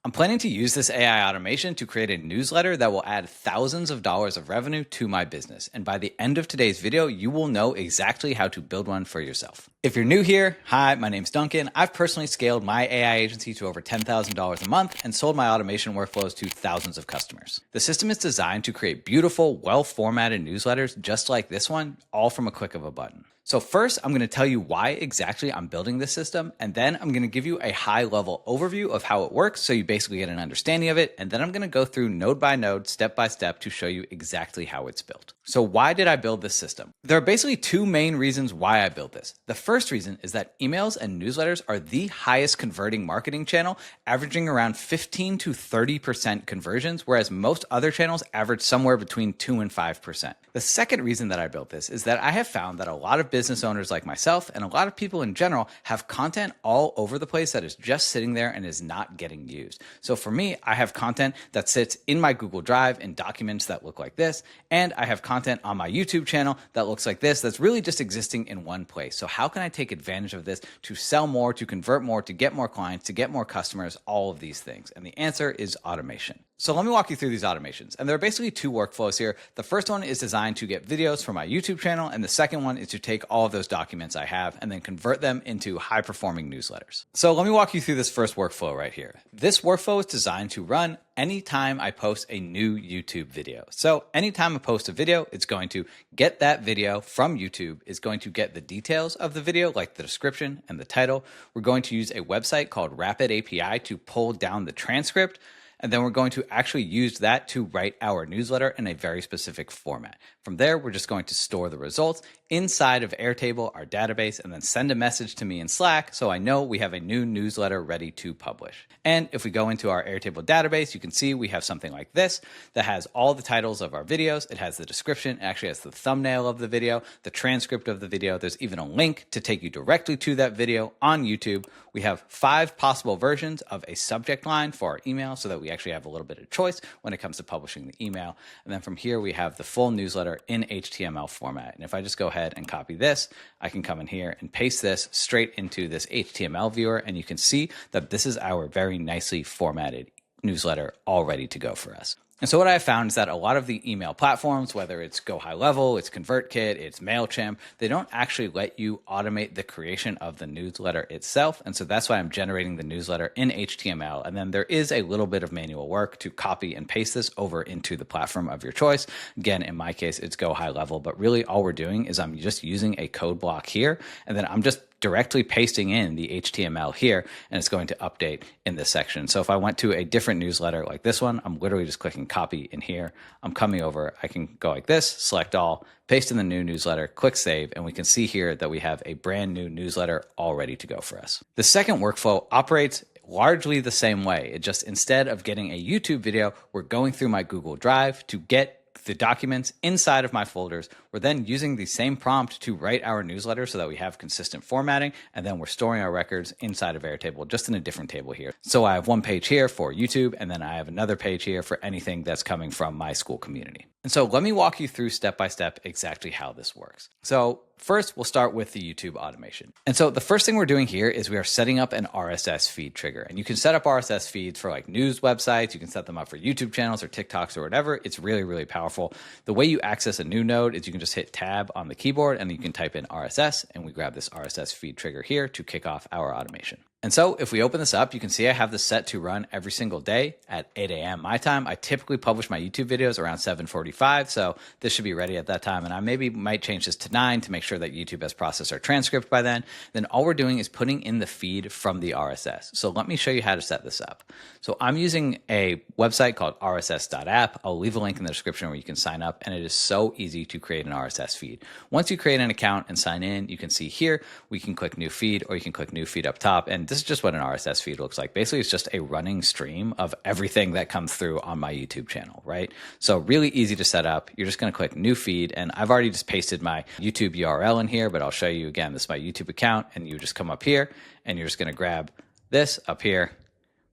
I'm planning to use this AI automation to create a newsletter that will add thousands of dollars of revenue to my business. And by the end of today's video, you will know exactly how to build one for yourself. If you're new here, hi, my name's Duncan. I've personally scaled my AI agency to over $10,000 a month and sold my automation workflows to thousands of customers. The system is designed to create beautiful, well-formatted newsletters just like this one, all from a click of a button. So first, I'm going to tell you why exactly I'm building this system, and then I'm going to give you a high-level overview of how it works so you basically get an understanding of it, and then I'm going to go through node by node, step by step to show you exactly how it's built. So why did I build this system? There are basically two main reasons why I built this. The first reason is that emails and newsletters are the highest converting marketing channel, averaging around 15 to 30% conversions, whereas most other channels average somewhere between 2 and 5%. The second reason that I built this is that I have found that a lot of business owners like myself and a lot of people in general have content all over the place that is just sitting there and is not getting used. So for me, I have content that sits in my Google Drive in documents that look like this, and I have content on my YouTube channel that looks like this that's really just existing in one place. So how can I take advantage of this to sell more, to convert more, to get more clients, to get more customers, all of these things? And the answer is automation. So let me walk you through these automations. And there are basically two workflows here. The first one is designed to get videos for my YouTube channel, and the second one is to take all of those documents I have and then convert them into high-performing newsletters. So let me walk you through this first workflow right here. This workflow is designed to run anytime I post a new YouTube video. So anytime I post a video, it's going to get that video from YouTube. It's going to get the details of the video, like the description and the title. We're going to use a website called RapidAPI to pull down the transcript. And then we're going to actually use that to write our newsletter in a very specific format. From there, we're just going to store the results inside of Airtable, our database, and then send a message to me in Slack so I know we have a new newsletter ready to publish. And if we go into our Airtable database, you can see we have something like this that has all the titles of our videos. It has the description. It actually has the thumbnail of the video, the transcript of the video. There's even a link to take you directly to that video on YouTube. We have 5 possible versions of a subject line for our email so that we actually have a little bit of choice when it comes to publishing the email. And then from here, we have the full newsletter in HTML format. And if I just go ahead and copy this, I can come in here and paste this straight into this HTML viewer. And you can see that this is our very nicely formatted newsletter all ready to go for us. And so what I have found is that a lot of the email platforms, whether it's Go High Level, it's ConvertKit, it's MailChimp, they don't actually let you automate the creation of the newsletter itself. And so that's why I'm generating the newsletter in HTML. And then there is a little bit of manual work to copy and paste this over into the platform of your choice. Again, in my case, it's Go High Level, but really all we're doing is I'm just using a code block here, and then I'm just directly pasting in the HTML here, and it's going to update in this section. So if I went to a different newsletter like this one, I'm literally just clicking copy in here. I'm coming over, I can go like this, select all, paste in the new newsletter, click save, and we can see here that we have a brand new newsletter all ready to go for us. The second workflow operates largely the same way. It just, instead of getting a YouTube video, we're going through my Google Drive to get the documents inside of my folders. We're then using the same prompt to write our newsletter so that we have consistent formatting, and then we're storing our records inside of Airtable, just in a different table here. So I have one page here for YouTube, and then I have another page here for anything that's coming from my school community. And so let me walk you through step by step exactly how this works. So first, we'll start with the YouTube automation. And so the first thing we're doing here is we are setting up an RSS feed trigger. And you can set up RSS feeds for like news websites. You can set them up for YouTube channels or TikToks or whatever. It's really, really powerful. The way you access a new node is you can just hit tab on the keyboard and you can type in RSS, and we grab this RSS feed trigger here to kick off our automation. And so if we open this up, you can see I have this set to run every single day at 8 a.m. my time. I typically publish my YouTube videos around 7:45, so this should be ready at that time. And I maybe might change this to 9 to make sure that YouTube has processed our transcript by then. Then all we're doing is putting in the feed from the RSS. So let me show you how to set this up. So I'm using a website called rss.app. I'll leave a link in the description where you can sign up, and it is so easy to create an RSS feed. Once you create an account and sign in, you can see here, we can click new feed, or you can click new feed up top. And this is just what an RSS feed looks like. Basically, it's just a running stream of everything that comes through on my YouTube channel, right? So really easy to set up. You're just going to click new feed, and I've already just pasted my YouTube URL in here, but I'll show you again. This is my YouTube account, and you just come up here, and you're just going to grab this up here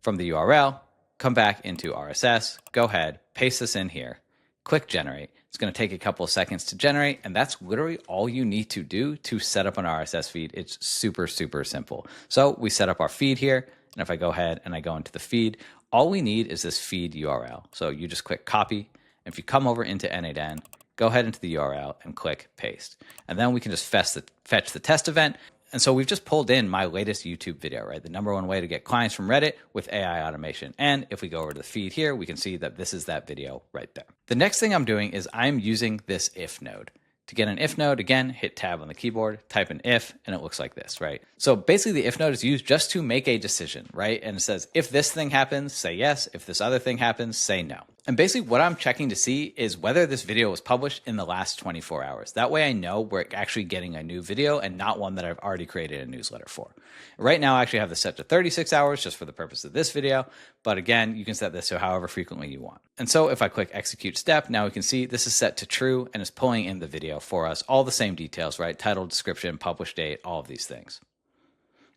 from the URL, come back into RSS, go ahead, paste this in here, click generate. It's going to take a couple of seconds to generate, and that's literally all you need to do to set up an RSS feed. It's super, super simple. So we set up our feed here, and if I go ahead and I go into the feed, all we need is this feed URL. So you just click copy. And if you come over into n8n, go ahead into the URL and click paste. And then we can just fetch the test event. And so we've just pulled in my latest YouTube video, right? The #1 way to get clients from Reddit with AI automation. And if we go over to the feed here, we can see that this is that video right there. The next thing I'm doing is I'm using this if node. To get an if node, again, hit tab on the keyboard, type in if, and it looks like this, right? So basically the if node is used just to make a decision, right? And it says, if this thing happens, say yes. If this other thing happens, say no. And basically what I'm checking to see is whether this video was published in the last 24 hours. That way I know we're actually getting a new video and not one that I've already created a newsletter for. Right now I actually have this set to 36 hours just for the purpose of this video. But again, you can set this to however frequently you want. And so if I click execute step, now we can see this is set to true and is pulling in the video for us. All the same details, right? Title, description, publish date, all of these things.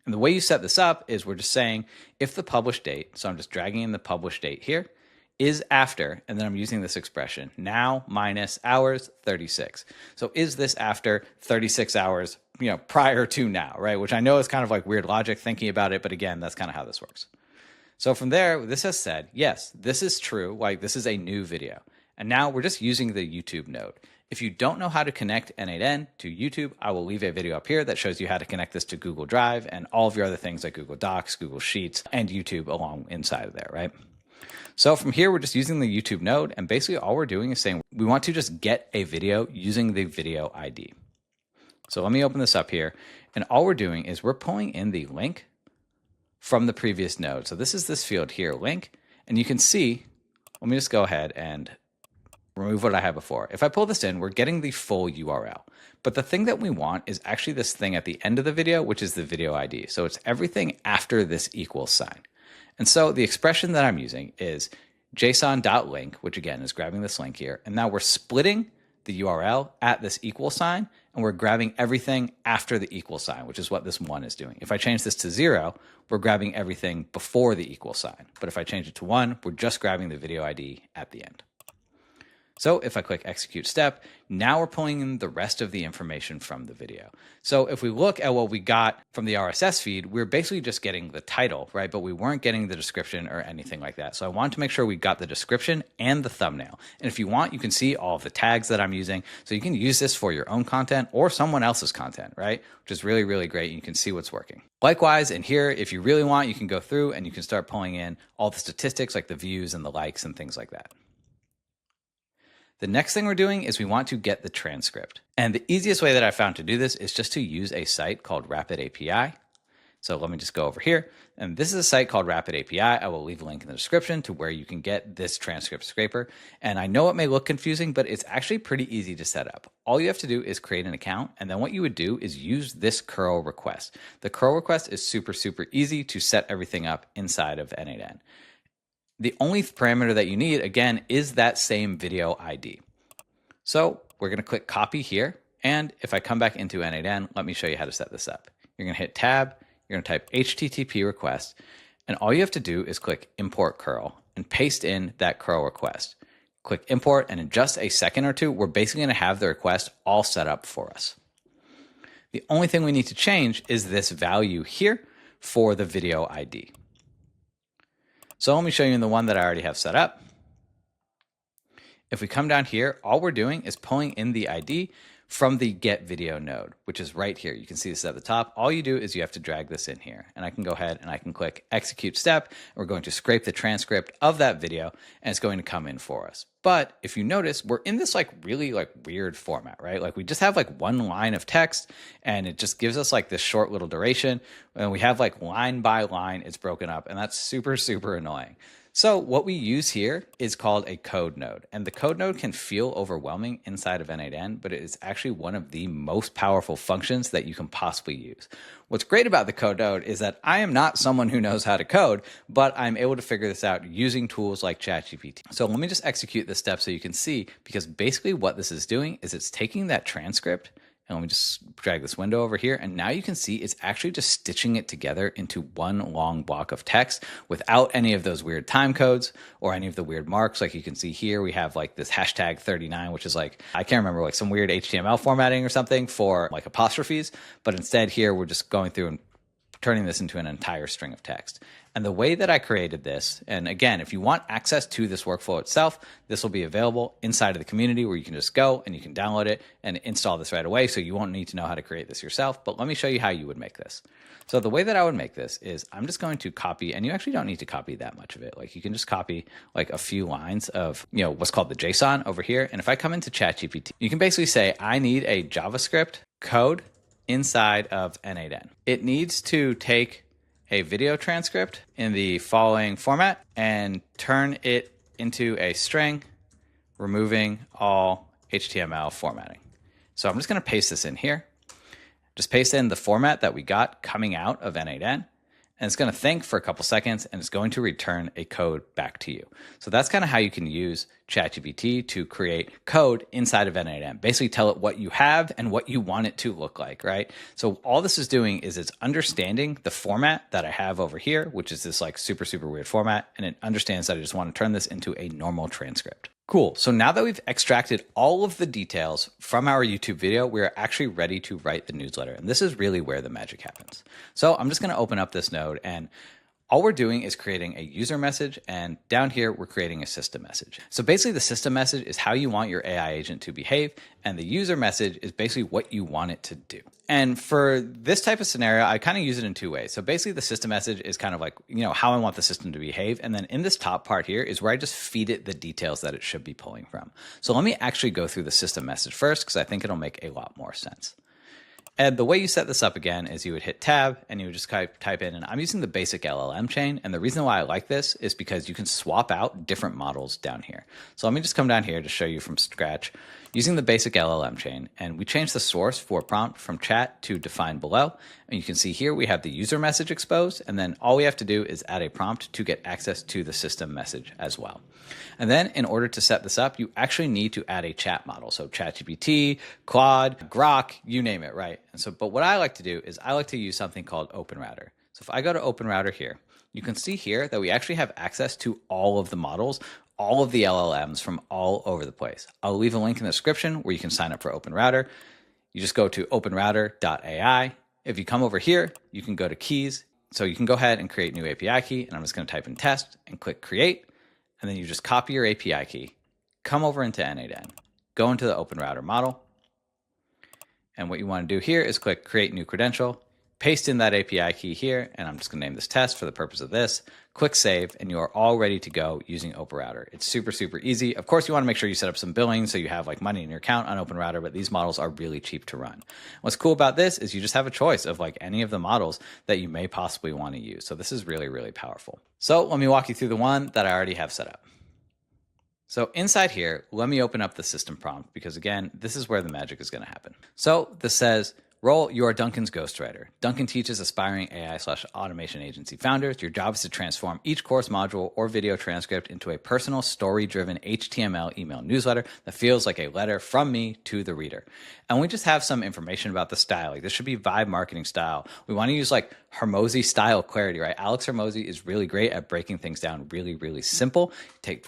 And the way you set this up is we're just saying if the publish date, so I'm just dragging in the publish date here, is after, and then I'm using this expression, now minus hours 36. So is this after 36 hours, prior to now, right? Which I know is kind of like weird logic thinking about it, but again, that's kind of how this works. So from there, this has said, yes, this is true, like this is a new video. And now we're just using the YouTube node. If you don't know how to connect n8n to YouTube, I will leave a video up here that shows you how to connect this to Google Drive and all of your other things like Google Docs, Google Sheets, and YouTube along inside of there, right? So from here, we're just using the YouTube node, and basically all we're doing is saying we want to just get a video using the video ID. So let me open this up here, and all we're doing is we're pulling in the link from the previous node. So this is this field here, link, and you can see, let me just go ahead and remove what I had before. If I pull this in, we're getting the full URL. But the thing that we want is actually this thing at the end of the video, which is the video ID. So it's everything after this equals sign. And so the expression that I'm using is json.link, which again is grabbing this link here. And now we're splitting the URL at this equal sign, and we're grabbing everything after the equal sign, which is what this 1 is doing. If I change this to 0, we're grabbing everything before the equal sign. But if I change it to 1, we're just grabbing the video ID at the end. So if I click execute step, now we're pulling in the rest of the information from the video. So if we look at what we got from the RSS feed, we're basically just getting the title, right? But we weren't getting the description or anything like that. So I wanted to make sure we got the description and the thumbnail. And if you want, you can see all of the tags that I'm using. So you can use this for your own content or someone else's content, right? Which is really, really great. You can see what's working. Likewise, in here, if you really want, you can go through and you can start pulling in all the statistics like the views and the likes and things like that. The next thing we're doing is we want to get the transcript. And the easiest way that I found to do this is just to use a site called RapidAPI. So let me just go over here. And this is a site called RapidAPI. I will leave a link in the description to where you can get this transcript scraper. And I know it may look confusing, but it's actually pretty easy to set up. All you have to do is create an account. And then what you would do is use this curl request. The curl request is super, super easy to set everything up inside of n8n. The only parameter that you need, again, is that same video ID. So we're going to click copy here. And if I come back into n8n, let me show you how to set this up. You're going to hit tab. You're going to type HTTP request. And all you have to do is click import curl and paste in that curl request. Click import, and in just a second or two, we're basically going to have the request all set up for us. The only thing we need to change is this value here for the video ID. So let me show you the one that I already have set up. If we come down here, all we're doing is pulling in the ID from the get video node, which is right here. You can see this at the top. All you do is you have to drag this in here, and I can go ahead and I can click execute step. And we're going to scrape the transcript of that video, and it's going to come in for us. But if you notice, we're in this really weird format, right? Like we just have one line of text, and it just gives us this short little duration. And we have line by line, it's broken up, and that's super, super annoying. So what we use here is called a code node, and the code node can feel overwhelming inside of n8n, but it is actually one of the most powerful functions that you can possibly use. What's great about the code node is that I am not someone who knows how to code, but I'm able to figure this out using tools like ChatGPT. So let me just execute this step so you can see, because basically what this is doing is it's taking that transcript. And let me just drag this window over here. And now you can see it's actually just stitching it together into one long block of text without any of those weird time codes or any of the weird marks. Like you can see here, we have this hashtag 39, which is I can't remember, some weird HTML formatting or something for apostrophes. But instead here, we're just going through and turning this into an entire string of text. And the way that I created this, and again, if you want access to this workflow itself, this will be available inside of the community where you can just go and you can download it and install this right away. So you won't need to know how to create this yourself, but let me show you how you would make this. So the way that I would make this is I'm just going to copy, and you actually don't need to copy that much of it. Like you can just copy like a few lines of, what's called the JSON over here. And if I come into ChatGPT, you can basically say, I need a JavaScript code inside of n8n. It needs to take a video transcript in the following format and turn it into a string, removing all HTML formatting. So I'm just going to paste this in here. Just paste in the format that we got coming out of n8n. And it's going to think for a couple seconds and it's going to return a code back to you. So that's kind of how you can use ChatGPT to create code inside of n8n. Basically tell it what you have and what you want it to look like, right? So all this is doing is it's understanding the format that I have over here, which is this like super, super weird format. And it understands that I just want to turn this into a normal transcript. Cool. So now that we've extracted all of the details from our YouTube video, we're actually ready to write the newsletter. And this is really where the magic happens. So I'm just going to open up this node, and all we're doing is creating a user message, and down here, we're creating a system message. So basically the system message is how you want your AI agent to behave, and the user message is basically what you want it to do. And for this type of scenario, I kind of use it in two ways. So basically the system message is kind of like, how I want the system to behave. And then in this top part here is where I just feed it the details that it should be pulling from. So let me actually go through the system message first, because I think it'll make a lot more sense. And the way you set this up again is you would hit tab and you would just type in, and I'm using the basic LLM chain. And the reason why I like this is because you can swap out different models down here. So let me just come down here to show you from scratch using the basic LLM chain. And we change the source for prompt from chat to define below. And you can see here we have the user message exposed. And then all we have to do is add a prompt to get access to the system message as well. And then in order to set this up, you actually need to add a chat model. So ChatGPT, Claude, Grok, you name it, right? And so, but what I like to do is I like to use something called OpenRouter. So if I go to OpenRouter here, you can see here that we actually have access to all of the models, all of the LLMs from all over the place. I'll leave a link in the description where you can sign up for OpenRouter. You just go to openrouter.ai. If you come over here, you can go to keys. So you can go ahead and create new API key, and I'm just going to type in test and click create. And then you just copy your API key, come over into n8n, go into the OpenRouter model. And what you want to do here is click create new credential, paste in that API key here, and I'm just going to name this test for the purpose of this. Click save, and you are all ready to go using OpenRouter. It's super, super easy. Of course, you want to make sure you set up some billing so you have like money in your account on OpenRouter, but these models are really cheap to run. What's cool about this is you just have a choice of like any of the models that you may possibly want to use. So this is really, really powerful. So let me walk you through the one that I already have set up. So inside here, let me open up the system prompt because again, this is where the magic is going to happen. So this says, role, you are Duncan's ghostwriter. Duncan teaches aspiring AI/automation agency founders. Your job is to transform each course module or video transcript into a personal story-driven HTML email newsletter that feels like a letter from me to the reader. And we just have some information about the style. Like this should be vibe marketing style. We want to use like Hormozy style clarity, right? Alex Hormozy is really great at breaking things down really, really simple,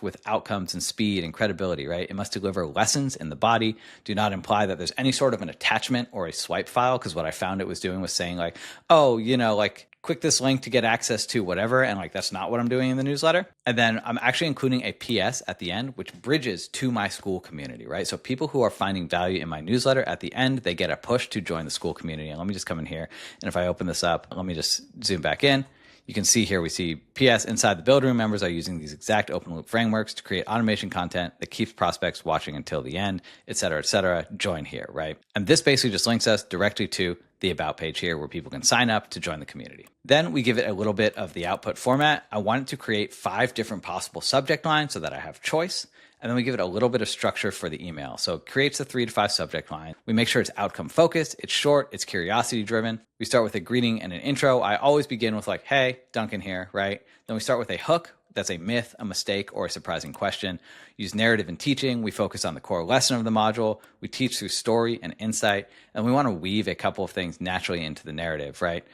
with outcomes and speed and credibility, right? It must deliver lessons in the body. Do not imply that there's any sort of an attachment or a swipe file, because what I found it was doing was saying like, oh, like click this link to get access to whatever. And like, that's not what I'm doing in the newsletter. And then I'm actually including a PS at the end, which bridges to my school community, right? So people who are finding value in my newsletter at the end, they get a push to join the school community. And let me just come in here. And if I open this up, let me just zoom back in. You can see here, we see PS inside the build room members are using these exact open loop frameworks to create automation content that keeps prospects watching until the end, et cetera, join here, right? And this basically just links us directly to the about page here where people can sign up to join the community. Then we give it a little bit of the output format. I want it to create 5 different possible subject lines so that I have choice. And then we give it a little bit of structure for the email. So it creates the 3 to 5 subject line. We make sure it's outcome focused, it's short, it's curiosity driven. We start with a greeting and an intro. I always begin with like, hey, Duncan here, right? Then we start with a hook. That's a myth, a mistake, or a surprising question. Use narrative in teaching. We focus on the core lesson of the module. We teach through story and insight. And we want to weave a couple of things naturally into the narrative, right?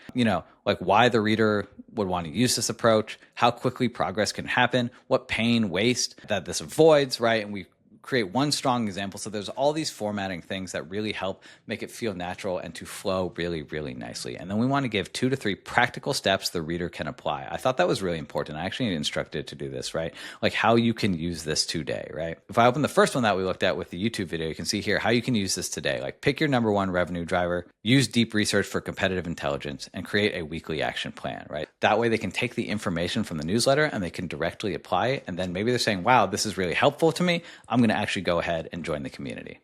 Like why the reader would want to use this approach, how quickly progress can happen, what pain, waste that this avoids, right? And we create one strong example. So there's all these formatting things that really help make it feel natural and to flow really, really nicely. And then we want to give 2 to 3 practical steps the reader can apply. I thought that was really important. I actually instructed to do this, right? Like how you can use this today, right? If I open the first one that we looked at with the YouTube video, you can see here how you can use this today. Like pick your number 1 revenue driver, use deep research for competitive intelligence, and create a weekly action plan, right? That way they can take the information from the newsletter and they can directly apply it. And then maybe they're saying, wow, this is really helpful to me. I'm going to actually go ahead and join the community.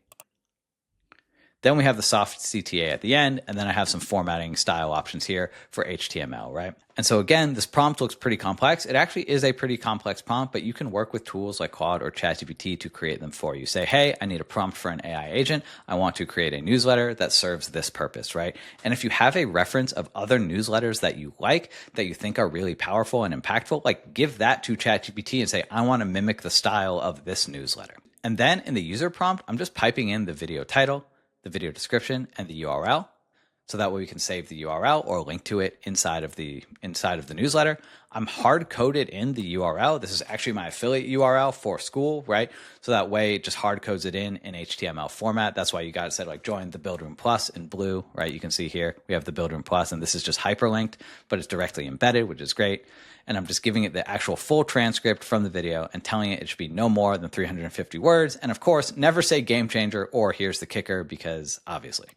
Then we have the soft CTA at the end, and then I have some formatting style options here for HTML, right? And so again, this prompt looks pretty complex. It actually is a pretty complex prompt, but you can work with tools like Claude or ChatGPT to create them for you. Say, hey, I need a prompt for an AI agent. I want to create a newsletter that serves this purpose, right? And if you have a reference of other newsletters that you like, that you think are really powerful and impactful, like give that to ChatGPT and say, I want to mimic the style of this newsletter. And then in the user prompt, I'm just piping in the video title, the video description, and the URL. So that way we can save the URL or link to it inside of the newsletter. I'm hard coded in the URL. This is actually my affiliate URL for school, right? So that way it just hard codes it in HTML format. That's why you got it said like join the Buildroom Plus in blue, right? You can see here we have the Buildroom Plus, and this is just hyperlinked, but it's directly embedded, which is great. And I'm just giving it the actual full transcript from the video and telling it should be no more than 350 words. And of course, never say game changer or here's the kicker, because obviously.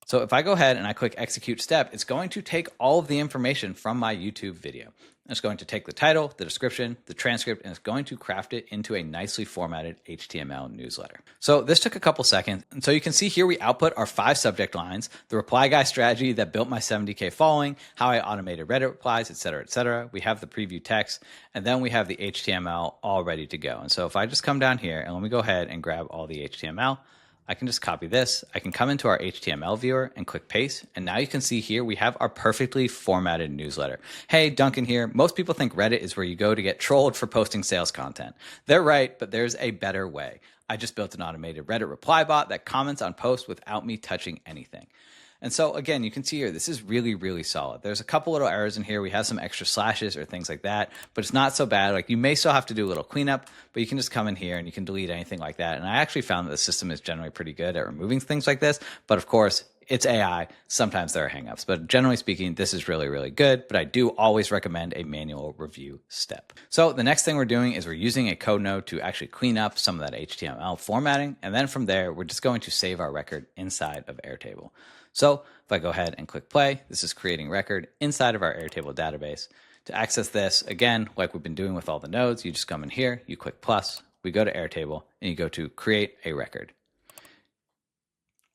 So if I go ahead and I click execute step, it's going to take all of the information from my YouTube video. It's going to take the title, the description, the transcript, and it's going to craft it into a nicely formatted HTML newsletter. So this took a couple seconds. And so you can see here we output our 5 subject lines, the reply guy strategy that built my 70K following, how I automated Reddit replies, et cetera, et cetera. We have the preview text, and then we have the HTML all ready to go. And so if I just come down here and let me go ahead and grab all the HTML, I can just copy this. I can come into our HTML viewer and click paste. And now you can see here, we have our perfectly formatted newsletter. Hey, Duncan here. Most people think Reddit is where you go to get trolled for posting sales content. They're right, but there's a better way. I just built an automated Reddit reply bot that comments on posts without me touching anything. And so again, you can see here, this is really, really solid. There's a couple little errors in here. We have some extra slashes or things like that, but it's not so bad. Like you may still have to do a little cleanup, but you can just come in here and you can delete anything like that. And I actually found that the system is generally pretty good at removing things like this. But of course, it's AI. Sometimes there are hangups, but generally speaking, this is really, really good. But I do always recommend a manual review step. So the next thing we're doing is we're using a code node to actually clean up some of that HTML formatting. And then from there, we're just going to save our record inside of Airtable. So if I go ahead and click play, this is creating record inside of our Airtable database. To access this, again, like we've been doing with all the nodes, you just come in here, you click plus, we go to Airtable, and you go to create a record.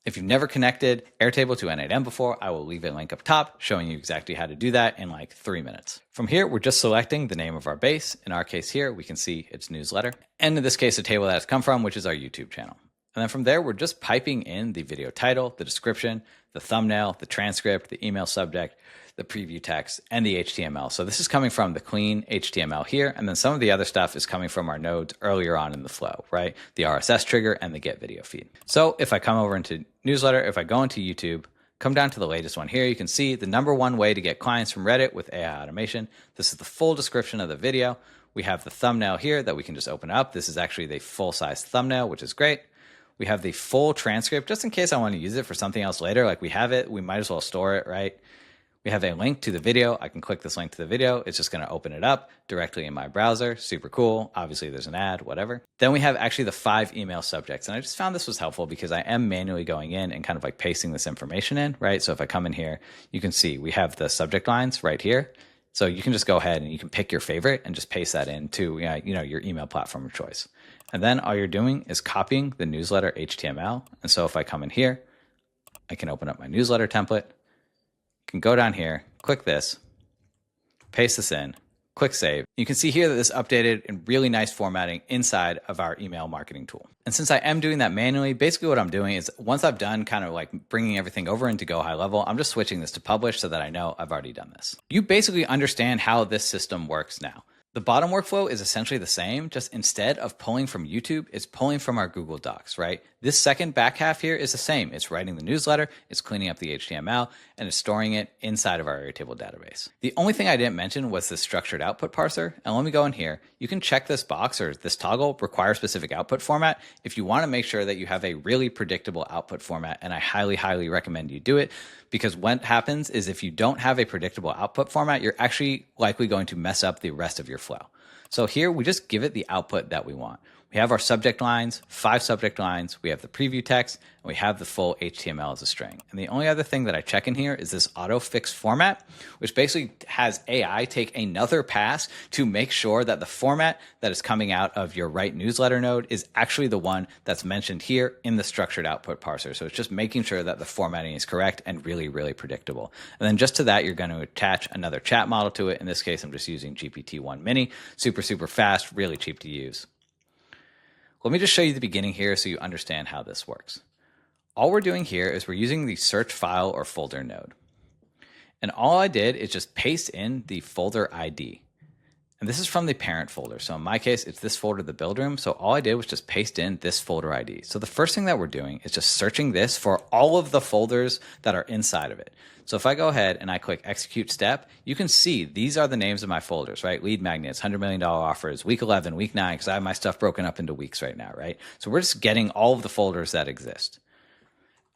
If you've never connected Airtable to n8n before, I will leave a link up top showing you exactly how to do that in like 3 minutes. From here, we're just selecting the name of our base. In our case here, we can see it's newsletter. And in this case, the table that it's come from, which is our YouTube channel. And then from there, we're just piping in the video title, the description, the thumbnail, the transcript, the email subject, the preview text, and the HTML. So this is coming from the clean HTML here. And then some of the other stuff is coming from our nodes earlier on in the flow, right? The RSS trigger and the get video feed. So if I come over into newsletter, if I go into YouTube, come down to the latest one here, you can see the #1 way to get clients from Reddit with AI automation. This is the full description of the video. We have the thumbnail here that we can just open up. This is actually the full-size thumbnail, which is great. We have the full transcript, just in case I want to use it for something else later. Like we have it, we might as well store it, right? We have a link to the video. I can click this link to the video. It's just going to open it up directly in my browser. Super cool. Obviously, there's an ad, whatever. Then we have actually the 5 email subjects. And I just found this was helpful because I am manually going in and kind of like pasting this information in, right? So if I come in here, you can see we have the subject lines right here. So you can just go ahead and you can pick your favorite and just paste that into your email platform of choice. And then all you're doing is copying the newsletter HTML. And so if I come in here, I can open up my newsletter template, can go down here, click this, paste this in, click save. You can see here that this updated in really nice formatting inside of our email marketing tool. And since I am doing that manually, basically what I'm doing is once I've done kind of like bringing everything over into Go High Level, I'm just switching this to publish so that I know I've already done this. You basically understand how this system works now. The bottom workflow is essentially the same, just instead of pulling from YouTube, it's pulling from our Google Docs, right? This second back half here is the same. It's writing the newsletter, it's cleaning up the HTML, and it's storing it inside of our Airtable database. The only thing I didn't mention was the structured output parser. And let me go in here. You can check this box or this toggle, require specific output format, if you want to make sure that you have a really predictable output format. And I highly, highly recommend you do it, because what happens is if you don't have a predictable output format, you're actually likely going to mess up the rest of your flow. So here we just give it the output that we want. We have our subject lines, 5 subject lines, we have the preview text, and we have the full HTML as a string. And the only other thing that I check in here is this auto fix format, which basically has AI take another pass to make sure that the format that is coming out of your write newsletter node is actually the one that's mentioned here in the structured output parser. So it's just making sure that the formatting is correct and really, really predictable. And then just to that, you're going to attach another chat model to it. In this case, I'm just using GPT-1 Mini, super, super fast, really cheap to use. Let me just show you the beginning here so you understand how this works. All we're doing here is we're using the search file or folder node. And all I did is just paste in the folder ID. And this is from the parent folder. So in my case, it's this folder, the build room. So all I did was just paste in this folder ID. So the first thing that we're doing is just searching this for all of the folders that are inside of it. So if I go ahead and I click execute step, you can see these are the names of my folders, right? Lead magnets, $100 million offers, week 11, week 9, because I have my stuff broken up into weeks right now, right? So we're just getting all of the folders that exist.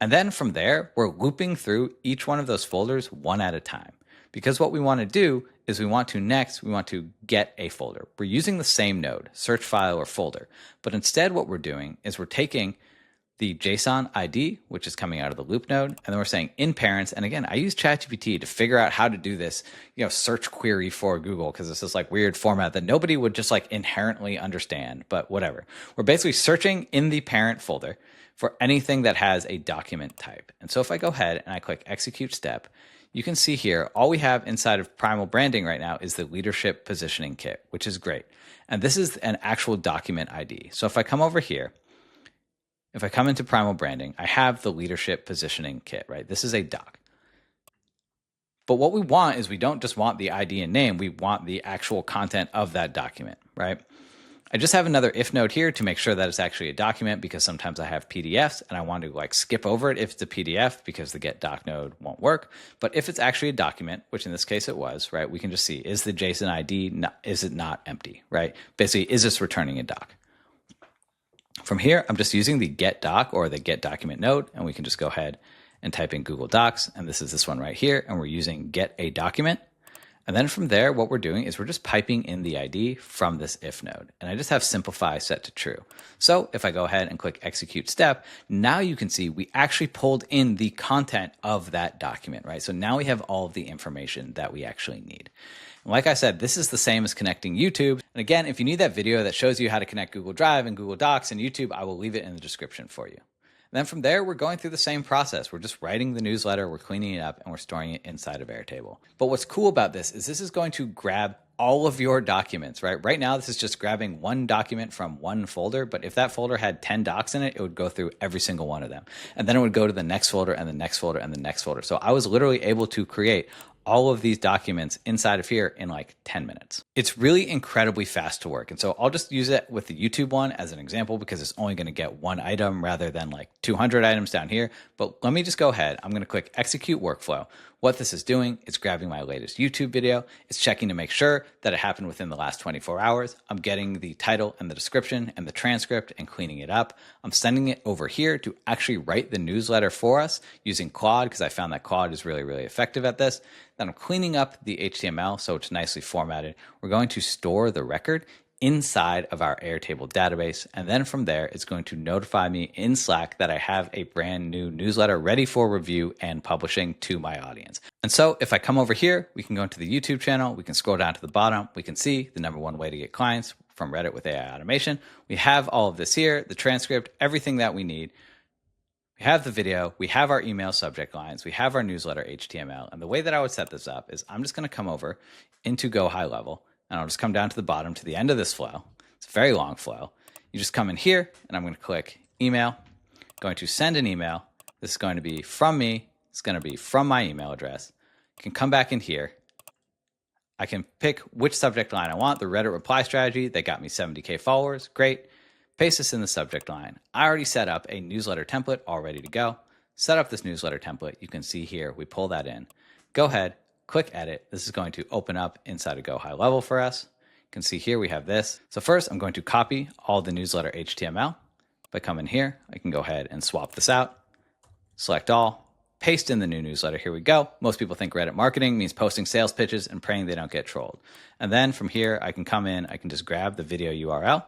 And then from there, we're looping through each one of those folders one at a time. Because what we want to do is we want to get a folder. We're using the same node, search file or folder. But instead what we're doing is we're taking the JSON ID, which is coming out of the loop node, and then we're saying in parents. And again, I use ChatGPT to figure out how to do this, search query for Google, because it's this like weird format that nobody would just like inherently understand, but whatever. We're basically searching in the parent folder for anything that has a document type. And so if I go ahead and I click execute step, you can see here, all we have inside of Primal Branding right now is the leadership positioning kit, which is great. And this is an actual document ID. So if I come over here, if I come into Primal Branding, I have the leadership positioning kit, right? This is a doc. But what we want is we don't just want the ID and name, we want the actual content of that document, right? I just have another if node here to make sure that it's actually a document, because sometimes I have PDFs and I want to like skip over it if it's a PDF because the get doc node won't work. But if it's actually a document, which in this case it was, right? We can just see, is the JSON ID, is it not empty, right? Basically, is this returning a doc? From here, I'm just using the get doc or the get document node, and we can just go ahead and type in Google Docs. And this is this one right here. And we're using get a document. And then from there, what we're doing is we're just piping in the ID from this if node. And I just have simplify set to true. So if I go ahead and click execute step, now you can see we actually pulled in the content of that document, right? So now we have all of the information that we actually need. And like I said, this is the same as connecting YouTube. And again, if you need that video that shows you how to connect Google Drive and Google Docs and YouTube, I will leave it in the description for you. And then from there, we're going through the same process. We're just writing the newsletter, we're cleaning it up, and we're storing it inside of Airtable. But what's cool about this is going to grab all of your documents, right? Right now, this is just grabbing one document from one folder, but if that folder had 10 docs in it, it would go through every single one of them. And then it would go to the next folder and the next folder and the next folder. So I was literally able to create all of these documents inside of here in like 10 minutes. It's really incredibly fast to work. And so I'll just use it with the YouTube one as an example, because it's only going to get one item rather than like 200 items down here. But let me just go ahead. I'm going to click execute workflow. What this is doing, it's grabbing my latest YouTube video. It's checking to make sure that it happened within the last 24 hours. I'm getting the title and the description and the transcript and cleaning it up. I'm sending it over here to actually write the newsletter for us using Claude, because I found that Claude is really, really effective at this. Then I'm cleaning up the HTML so it's nicely formatted. We're going to store the record inside of our Airtable database. And then from there, it's going to notify me in Slack that I have a brand new newsletter ready for review and publishing to my audience. And so if I come over here, we can go into the YouTube channel, we can scroll down to the bottom, we can see the #1 way to get clients from Reddit with AI automation. We have all of this here, the transcript, everything that we need. We have the video, we have our email subject lines, we have our newsletter HTML. And the way that I would set this up is I'm just going to come over into Go High Level, and I'll just come down to the bottom to the end of this flow. It's a very long flow. You just come in here, and I'm going to click email, going to send an email. This is going to be from me. It's going to be from my email address. You can come back in here. I can pick which subject line I want. The Reddit reply strategy that got me 70K followers. Great. Paste this in the subject line. I already set up a newsletter template all ready to go. Set up this newsletter template. You can see here, we pull that in. Go ahead, click edit. This is going to open up inside of Go High Level for us. You can see here we have this. So first I'm going to copy all the newsletter HTML. If I come in here, I can go ahead and swap this out, select all, paste in the new newsletter. Here we go. Most people think Reddit marketing means posting sales pitches and praying they don't get trolled. And then from here, I can come in, I can just grab the video URL,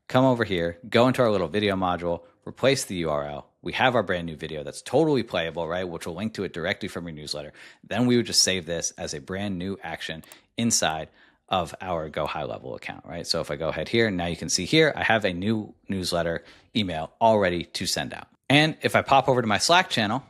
come over here, go into our little video module, replace the URL. We have our brand new video that's totally playable, right? Which will link to it directly from your newsletter. Then we would just save this as a brand new action inside of our Go High Level account, right? So if I go ahead here, now you can see here, I have a new newsletter email all ready to send out. And if I pop over to my Slack channel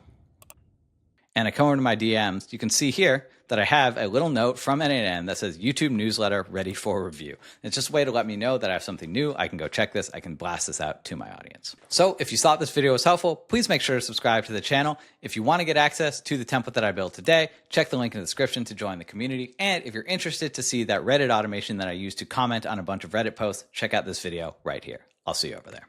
and I come over to my DMs, you can see here that I have a little note from n8n that says YouTube newsletter ready for review. It's just a way to let me know that I have something new. I can go check this. I can blast this out to my audience. So if you thought this video was helpful, please make sure to subscribe to the channel. If you want to get access to the template that I built today, check the link in the description to join the community. And if you're interested to see that Reddit automation that I used to comment on a bunch of Reddit posts, check out this video right here. I'll see you over there.